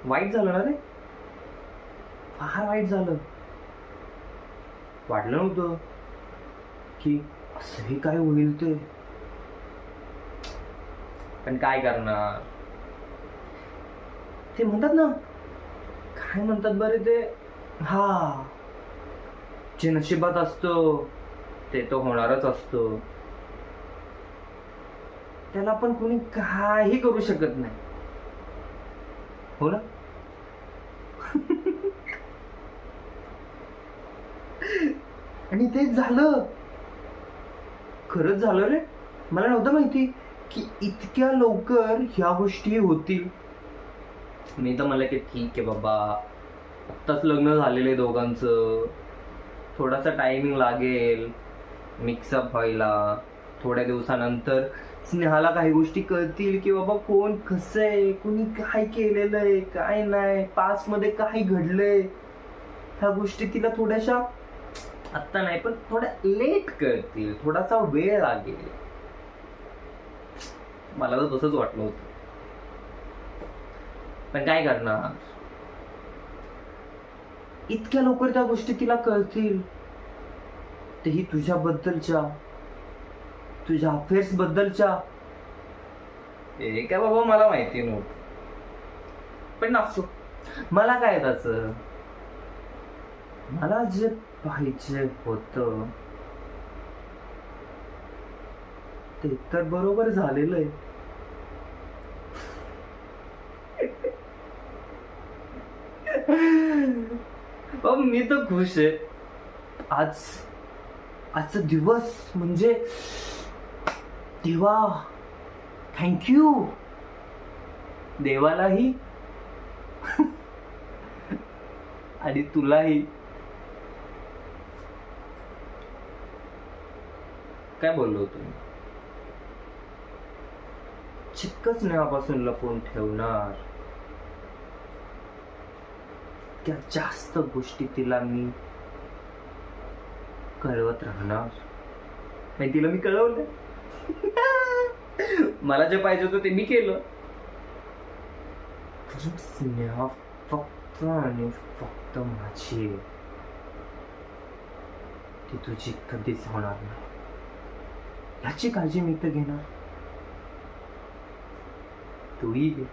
वाईट झालं ना रे, फार वाईट झालं. वाटलं नव्हतं की असंही काय होईल ते. पण काय करणार, ते म्हणतात ना, काय म्हणतात बरे ते, हा, जे नशिबात असतं ते तर होणारच असतं. त्याला पण कोणी काही करू शकत नाही, हो ना. आणि तेच झालं, खरंच झालं रे. मला नव्हतं माहिती की इतक्या लवकर ह्या गोष्टी होतील. मी तर मला की ठीक आहे बाबा, आत्ताच लग्न झालेलं आहे दोघांचं, थोडासा टायमिंग लागेल मिक्सअप व्हायला. थोड्या दिवसानंतर स्नेहाला काही गोष्टी कळतील की बाबा कोण कसं आहे, कुणी काय केलेलं आहे, काय नाही, पास्ट मध्ये काय घडलंय. ह्या गोष्टी तिला थोड्याशा आत्ता नाही पण थोड्या लेट कळतील, थोडासा वेळ लागेल. मला तर तसंच वाटलं होतं. पण काय करणार, इतक्या लवकर त्या गोष्टी तिला कळतील, तेही तुझ्याबद्दलच्या, तुझ्या अफेअर्स बद्दलच्या. हे काय बाबा मला माहिती नव्हतं, पण असो, मला काय त्याचं. मला जे पाहिजे होतं ते तर बरोबर झालेलं आहे. मी तर खुश आहे. आजचा दिवस म्हणजे देवा, थँक्यू देवालाही आणि तुलाही. काय बोललो तुम्ही, चिक्कच नेहापासून लपवून ठेवणार, त्या जास्त गोष्टी तिला मी कळवत राहणार. नाही, तिला मी कळवलं. मला जे पाहिजे होतं ते मी केलं. स्नेहा फक्त आणि फक्त माझी, ती तुझी कधीच होणार नाही, याची काळजी मी तर घेणार, तूही घे.